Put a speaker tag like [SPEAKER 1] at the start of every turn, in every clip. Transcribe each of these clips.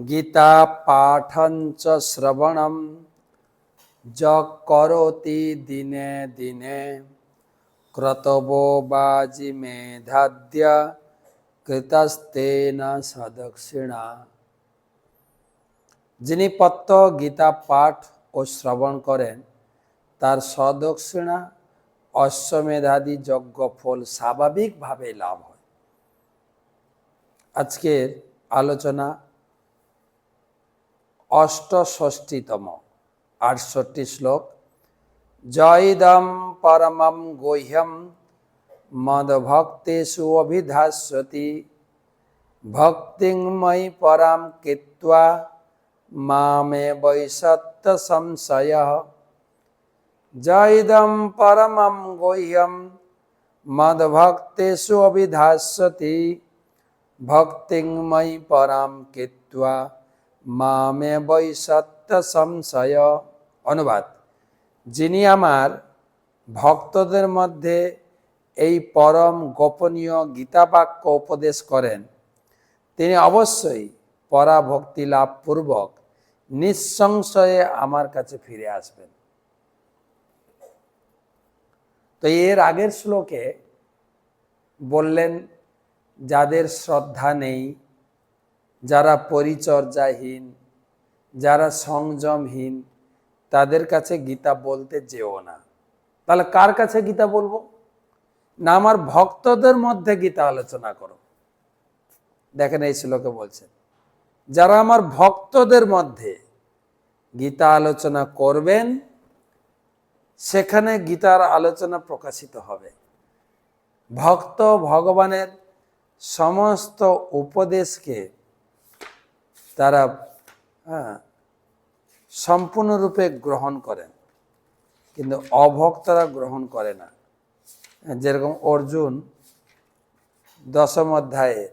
[SPEAKER 1] গীতা পাঠঞ্চ শ্রবণম য করোতি দিনে দিনে ক্রতবো বাজি মেধাদ্য কৃতস্তেন সদক্ষিণা। যিনি প্রত্যহ গীতা পাঠ ও শ্রবণ করেন তার সদক্ষিণা অশ্বমেধাদি যজ্ঞ ফল স্বাভাবিকভাবে লাভ হয়। আজকের আলোচনা অষ্টষষ্টিতম 68 শ্লোক। জয়দম পরমম গুহ্যম মদ্ভক্তেষু অভিধাস্যতি ভক্তিং ময়ি পরাম কৃত্বা মামে বৈসত্য সংশয়ঃ। জয়দম পরমম গুহ্যম মদ্ভক্তেষু অভিধাস্যতি ভক্তিং ময়ি পরাম কৃত্বা মামে বৈসত্য সংশয়। অনুবাদ: যিনি আমার ভক্তদের মধ্যে এই পরম গোপনীয় গীতাবাক্য উপদেশ করেন তিনি অবশ্যই পরাভক্তি লাভ পূর্বক নিঃসংশয়ে আমার কাছে ফিরে আসবেন। তো এর আগের শ্লোকে বললেন যাদের শ্রদ্ধা নেই, যারা পরিচর্যাহীন, যারা সংযমহীন, তাদের কাছে গীতা বলতে যেও না। তাহলে কার কাছে গীতা বলবো? না, আমার ভক্তদের মধ্যে গীতা আলোচনা করো। দেখেন এই শ্লোকে বলছেন যারা আমার ভক্তদের মধ্যে গীতা আলোচনা করবেন সেখানে গীতার আলোচনা প্রকাশিত হবে। ভক্ত ভগবানের সমস্ত উপদেশকে তারা সম্পূর্ণরূপে গ্রহণ করেন, কিন্তু অভক্তরা গ্রহণ করে না। যেরকম অর্জুন 10ম অধ্যায়ে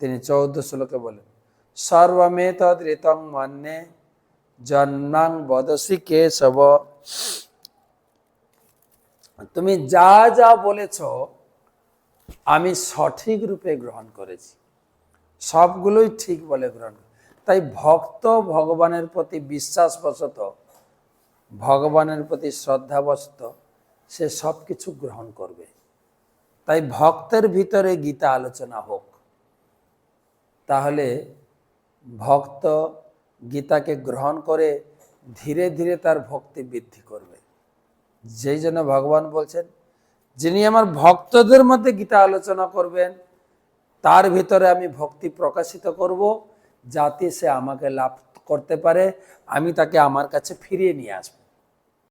[SPEAKER 1] তিনি 14 শ্লোকে বলেন সর্বমেতদ ঋতং মন্যে জন্মাং বদসি কেশব। তুমি যা যা বলেছ আমি সঠিক রূপে গ্রহণ করেছি, সবগুলোই ঠিক বলে গ্রহণ। তাই ভক্ত ভগবানের প্রতি বিশ্বাসবশত, ভগবানের প্রতি শ্রদ্ধাবশত সে সব কিছু গ্রহণ করবে। তাই ভক্তের ভিতরে গীতা আলোচনা হোক, তাহলে ভক্ত গীতাকে গ্রহণ করে ধীরে ধীরে তার ভক্তি বৃদ্ধি করবে। যেই জন্য ভগবান বলছেন যিনি আমার ভক্তদের মধ্যে গীতা আলোচনা করবেন তার ভিতরে আমি ভক্তি প্রকাশিত করব, যাতে সে আমাকে লাভ করতে পারে, আমি তাকে আমার কাছে ফিরিয়ে নিয়ে আসবো।